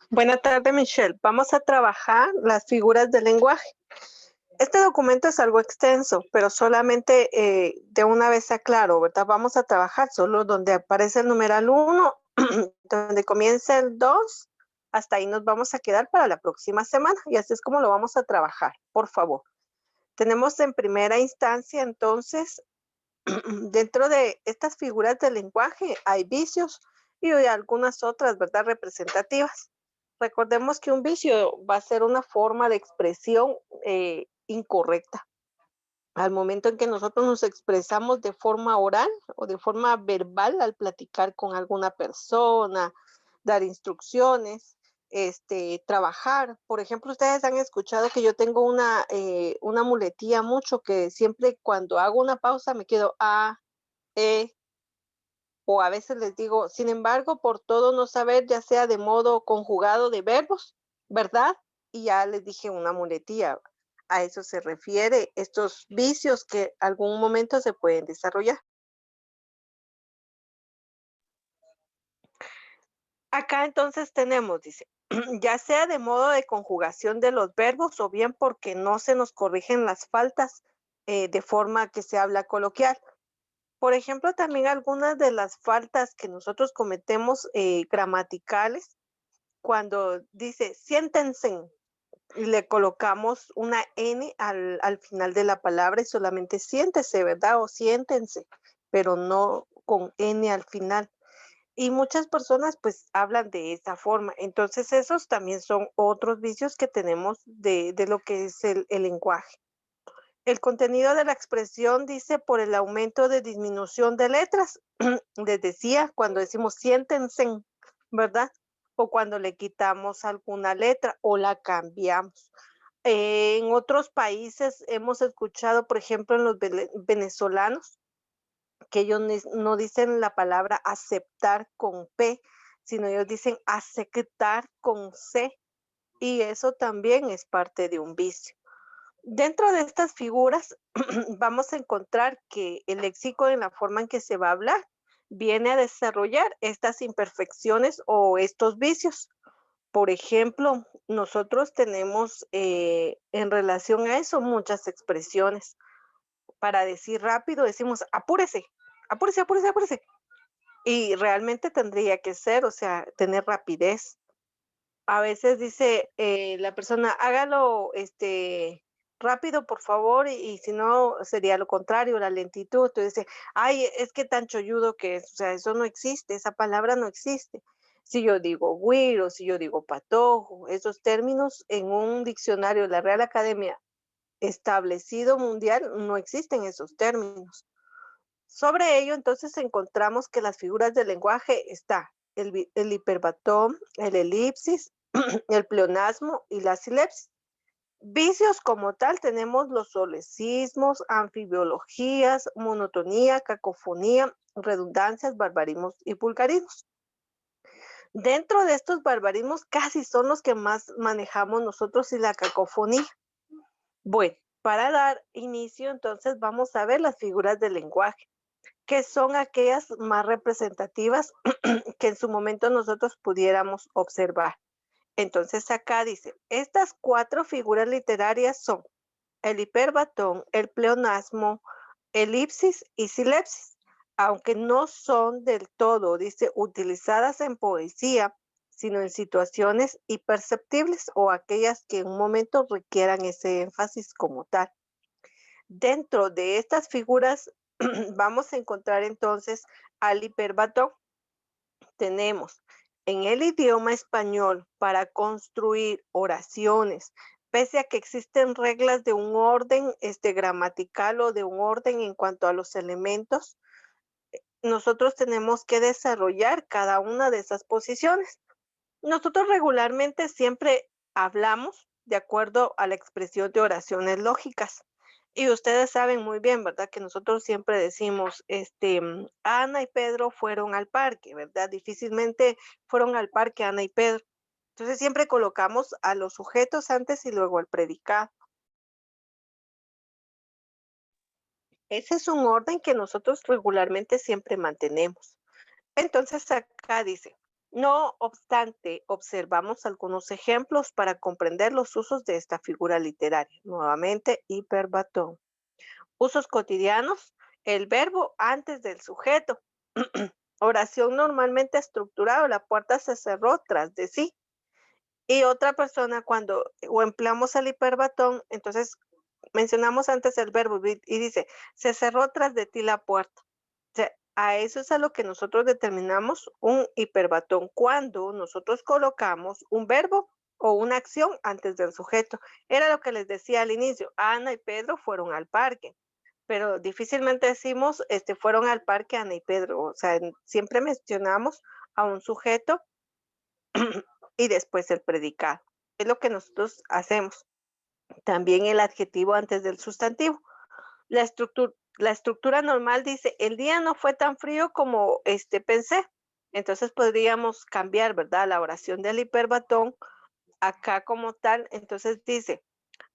Buenas tardes, Michelle. Vamos a trabajar las figuras del lenguaje. Este documento es algo extenso, pero solamente de una vez aclaro, ¿verdad? Vamos a trabajar solo donde aparece el numeral 1, donde comienza el 2, hasta ahí nos vamos a quedar para la próxima semana y así es como lo vamos a trabajar, por favor. Tenemos en primera instancia, entonces, dentro de estas figuras del lenguaje hay vicios y hay algunas otras, ¿verdad? Representativas. Recordemos que un vicio va a ser una forma de expresión incorrecta. Al momento en que nosotros nos expresamos de forma oral o de forma verbal al platicar con alguna persona, dar instrucciones, trabajar. Por ejemplo, ustedes han escuchado que yo tengo una muletilla mucho que siempre cuando hago una pausa me quedo eh, o a veces les digo, sin embargo, por todo no saber, ya sea de modo conjugado de verbos, ¿verdad? Y ya les dije una muletilla. A eso se refiere estos vicios que algún momento se pueden desarrollar. Acá entonces tenemos, dice, ya sea de modo de conjugación de los verbos o bien porque no se nos corrigen las faltas de forma que se habla coloquial. Por ejemplo, también algunas de las faltas que nosotros cometemos gramaticales, cuando dice siéntense y le colocamos una N al final de la palabra y solamente siéntese, ¿verdad? O siéntense, pero no con N al final. Y muchas personas pues hablan de esa forma. Entonces esos también son otros vicios que tenemos de lo que es el lenguaje. El contenido de la expresión dice por el aumento de disminución de letras. Les decía, cuando decimos siéntense, ¿verdad? O cuando le quitamos alguna letra o la cambiamos. En otros países hemos escuchado, por ejemplo, en los venezolanos, que ellos no dicen la palabra aceptar con P, sino ellos dicen aceptar con C. Y eso también es parte de un vicio. Dentro de estas figuras vamos a encontrar que el léxico en la forma en que se va a hablar viene a desarrollar estas imperfecciones o estos vicios. Por ejemplo, nosotros tenemos en relación a eso muchas expresiones. Para decir rápido decimos apúrese, apúrese, apúrese, apúrese. Y realmente tendría que ser, o sea, tener rapidez. A veces dice la persona, hágalo rápido, por favor, y si no, sería lo contrario, la lentitud. Entonces dice, ay, es que tan cholludo que es, o sea, eso no existe, esa palabra no existe. Si yo digo güiro, si yo digo patojo, esos términos en un diccionario de la Real Academia establecido mundial no existen esos términos. Sobre ello, entonces encontramos que las figuras del lenguaje está el hiperbatón, el elipsis, el pleonasmo y la silepsis. Vicios como tal tenemos los solecismos, anfibiologías, monotonía, cacofonía, redundancias, barbarismos y vulgarismos. Dentro de estos barbarismos casi son los que más manejamos nosotros y la cacofonía. Bueno, para dar inicio entonces vamos a ver las figuras del lenguaje, que son aquellas más representativas que en su momento nosotros pudiéramos observar. Entonces acá dice, estas cuatro figuras literarias son el hiperbatón, el pleonasmo, elipsis y silepsis, aunque no son del todo, dice, utilizadas en poesía, sino en situaciones imperceptibles o aquellas que en un momento requieran ese énfasis como tal. Dentro de estas figuras vamos a encontrar entonces al hiperbatón. Tenemos en el idioma español para construir oraciones, pese a que existen reglas de un orden gramatical o de un orden en cuanto a los elementos, nosotros tenemos que desarrollar cada una de esas posiciones. Nosotros regularmente siempre hablamos de acuerdo a la expresión de oraciones lógicas. Y ustedes saben muy bien, ¿verdad? Que nosotros siempre decimos, Ana y Pedro fueron al parque, ¿verdad? Difícilmente fueron al parque Ana y Pedro. Entonces siempre colocamos a los sujetos antes y luego al predicado. Ese es un orden que nosotros regularmente siempre mantenemos. Entonces acá dice, No obstante, observamos algunos ejemplos para comprender los usos de esta figura literaria. Nuevamente, hiperbatón. Usos cotidianos, el verbo antes del sujeto. Oración normalmente estructurada, la puerta se cerró tras de sí. Y otra persona cuando o empleamos el hiperbatón, entonces mencionamos antes el verbo y dice, se cerró tras de ti la puerta. O sea, a eso es a lo que nosotros determinamos un hiperbatón, cuando nosotros colocamos un verbo o una acción antes del sujeto. Era lo que les decía al inicio, Ana y Pedro fueron al parque, pero difícilmente decimos, fueron al parque Ana y Pedro. O sea, siempre mencionamos a un sujeto y después el predicado. Es lo que nosotros hacemos. También el adjetivo antes del sustantivo. La estructura normal dice, el día no fue tan frío como pensé. Entonces podríamos cambiar, ¿verdad? La oración del hiperbatón acá como tal. Entonces dice,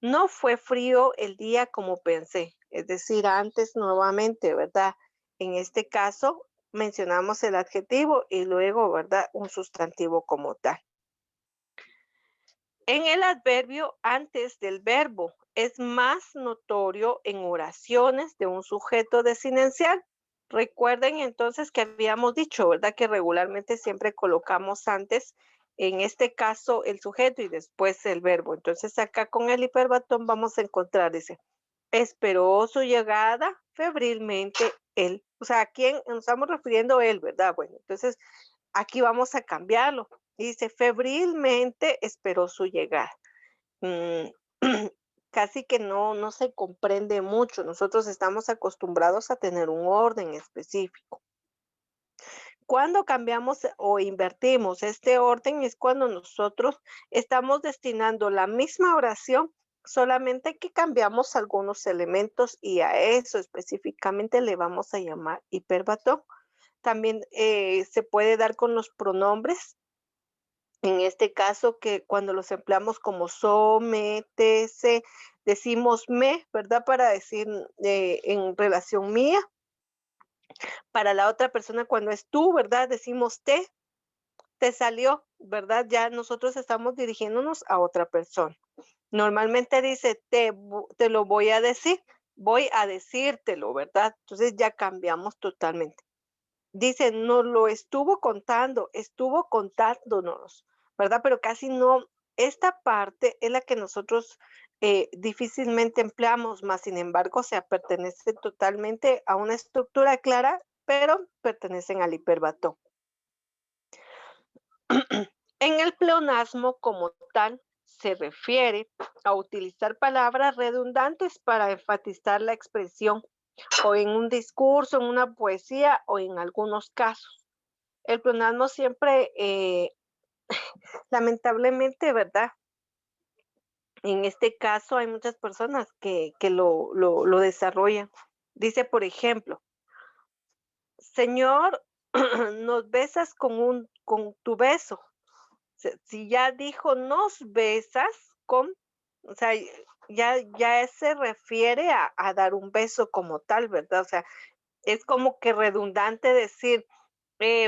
no fue frío el día como pensé. Es decir, antes nuevamente, ¿verdad? En este caso mencionamos el adjetivo y luego, ¿verdad? Un sustantivo como tal. En el adverbio antes del verbo es más notorio en oraciones de un sujeto desinencial. Recuerden entonces que habíamos dicho, ¿verdad? Que regularmente siempre colocamos antes, en este caso, el sujeto y después el verbo. Entonces acá con el hiperbatón vamos a encontrar, dice, esperó su llegada febrilmente él. O sea, ¿a quién nos estamos refiriendo él, verdad? Bueno, entonces aquí vamos a cambiarlo. Dice, febrilmente esperó su llegada. Mm, casi que no se comprende mucho. Nosotros estamos acostumbrados a tener un orden específico. Cuando cambiamos o invertimos este orden es cuando nosotros estamos destinando la misma oración, solamente que cambiamos algunos elementos y a eso específicamente le vamos a llamar hiperbatón. También se puede dar con los pronombres. En este caso, que cuando los empleamos como sométese, decimos me, ¿verdad? Para decir en relación mía. Para la otra persona, cuando es tú, ¿verdad? Decimos te salió, ¿verdad? Ya nosotros estamos dirigiéndonos a otra persona. Normalmente dice, te lo voy a decir, voy a decírtelo, ¿verdad? Entonces ya cambiamos totalmente. Dice, nos lo estuvo contándonos, ¿verdad? Pero casi no, esta parte es la que nosotros difícilmente empleamos, más sin embargo, se pertenece totalmente a una estructura clara, pero pertenecen al hiperbatón. En el pleonasmo como tal, se refiere a utilizar palabras redundantes para enfatizar la expresión, o en un discurso, en una poesía o en algunos casos. El pleonasmo siempre, lamentablemente, ¿verdad? En este caso hay muchas personas que lo desarrollan. Dice, por ejemplo, Señor, nos besas con tu beso. Si ya dijo nos besas con, o sea, ya se refiere a dar un beso como tal, ¿verdad? O sea, es como que redundante decir,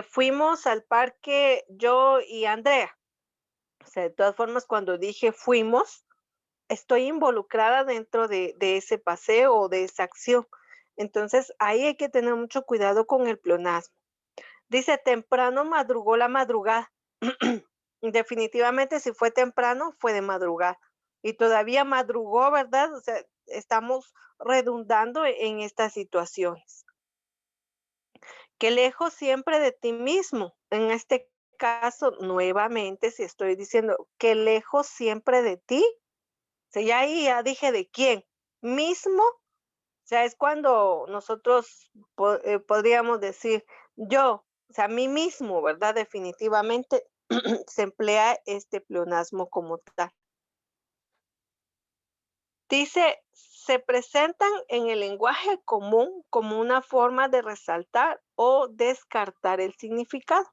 fuimos al parque yo y Andrea. O sea, de todas formas, cuando dije fuimos, estoy involucrada dentro de ese paseo o de esa acción. Entonces, ahí hay que tener mucho cuidado con el pleonasmo. Dice, temprano madrugó la madrugada. Definitivamente, si fue temprano, fue de madrugada. Y todavía madrugó, ¿verdad? O sea, estamos redundando en estas situaciones. Que lejos siempre de ti mismo. En este caso, nuevamente, si estoy diciendo que lejos siempre de ti, o sea, ya ahí ya dije de quién. Mismo, o sea, es cuando nosotros podríamos decir yo, o sea, a mí mismo, ¿verdad? Definitivamente se emplea este pleonasmo como tal. Dice, se presentan en el lenguaje común como una forma de resaltar o descartar el significado.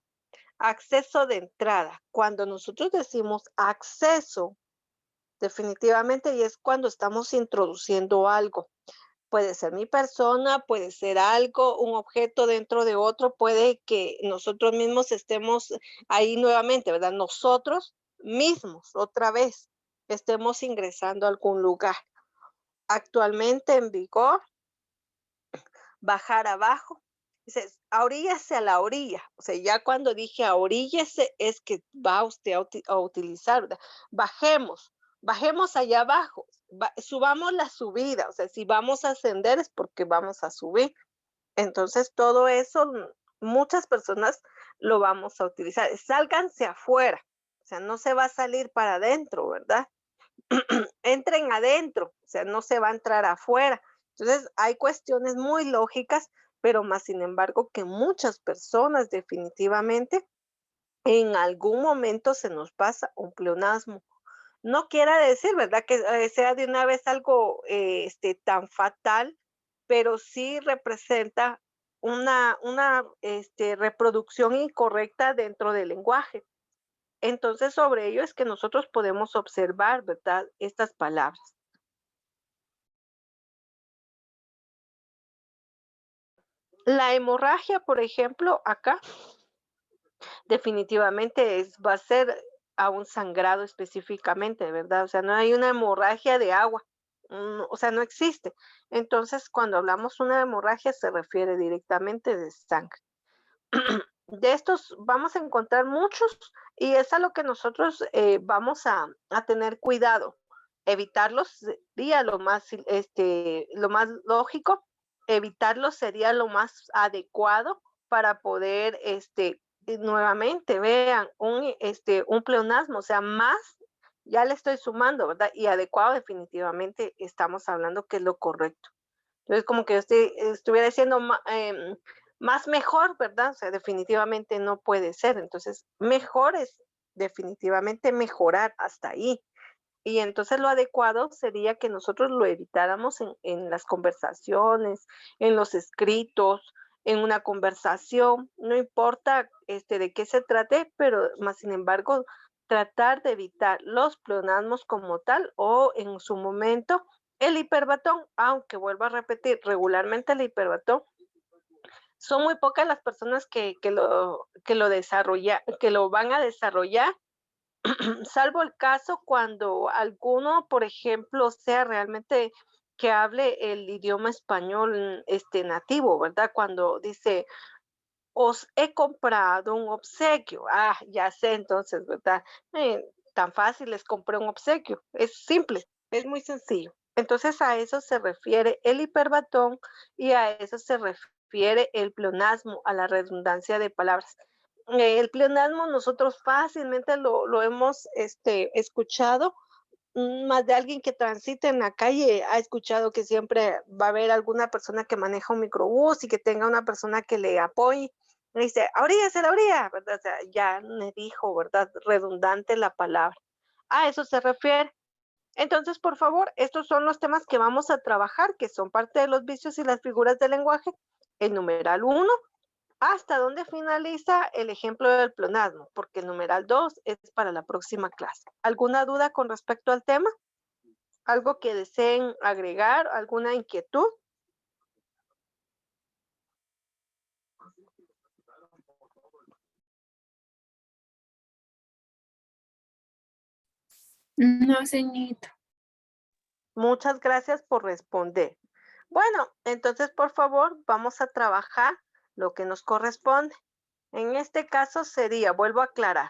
Acceso de entrada. Cuando nosotros decimos acceso, definitivamente, y es cuando estamos introduciendo algo. Puede ser mi persona, puede ser algo, un objeto dentro de otro, puede que nosotros mismos estemos ahí nuevamente, ¿verdad? Nosotros mismos, otra vez, estemos ingresando a algún lugar. Actualmente en vigor, bajar abajo. Dices, ahoríllese a la orilla. O sea, ya cuando dije ahoríllese es que va usted a utilizar, ¿verdad? Bajemos, bajemos allá abajo, subamos la subida. O sea, si vamos a ascender es porque vamos a subir. Entonces, todo eso, muchas personas lo vamos a utilizar. Sálganse afuera. O sea, no se va a salir para adentro, ¿verdad? Entren adentro, o sea, no se va a entrar afuera. Entonces, hay cuestiones muy lógicas, pero más sin embargo que muchas personas definitivamente en algún momento se nos pasa un pleonasmo. No quiera decir, ¿verdad? Que sea de una vez algo tan fatal, pero sí representa una reproducción incorrecta dentro del lenguaje. Entonces, sobre ello es que nosotros podemos observar, ¿verdad? Estas palabras. La hemorragia, por ejemplo, acá definitivamente va a ser a un sangrado específicamente, ¿verdad? O sea, no hay una hemorragia de agua, o sea, no existe. Entonces, cuando hablamos una hemorragia, se refiere directamente de sangre. De estos vamos a encontrar muchos y es a lo que nosotros vamos a tener cuidado. Evitarlos sería lo más lógico, evitarlos sería lo más adecuado para poder, nuevamente, vean, un pleonasmo, o sea, más, ya le estoy sumando, ¿verdad? Y adecuado definitivamente estamos hablando que es lo correcto. Entonces, como que estuviera diciendo más mejor, ¿verdad? O sea, definitivamente no puede ser. Entonces, mejor es definitivamente mejorar hasta ahí. Y entonces lo adecuado sería que nosotros lo evitáramos en las conversaciones, en los escritos, en una conversación, no importa de qué se trate, pero más sin embargo, tratar de evitar los pleonasmos como tal o en su momento el hiperbatón, aunque vuelvo a repetir, regularmente el hiperbatón son muy pocas las personas que lo van a desarrollar, salvo el caso cuando alguno, por ejemplo, sea realmente que hable el idioma español, nativo, ¿verdad? Cuando dice: "Os he comprado un obsequio". Ah, ya sé entonces, ¿verdad? Tan fácil, les compré un obsequio. Es simple, es muy sencillo. Entonces, a eso se refiere el hiperbatón y a eso se refiere el pleonasmo, a la redundancia de palabras. El pleonasmo nosotros fácilmente lo hemos, escuchado, más de alguien que transite en la calle ha escuchado que siempre va a haber alguna persona que maneja un microbús y que tenga una persona que le apoye. Le dice, a la orilla, ¿verdad? O sea, ya me dijo, ¿verdad? Redundante la palabra. A eso se refiere. Entonces, por favor, estos son los temas que vamos a trabajar, que son parte de los vicios y las figuras del lenguaje. El numeral uno, hasta dónde finaliza el ejemplo del pleonasmo, porque el numeral 2 es para la próxima clase. ¿Alguna duda con respecto al tema? ¿Algo que deseen agregar? ¿Alguna inquietud? No, señorita. Muchas gracias por responder. Bueno, entonces por favor vamos a trabajar lo que nos corresponde. En este caso sería, vuelvo a aclarar,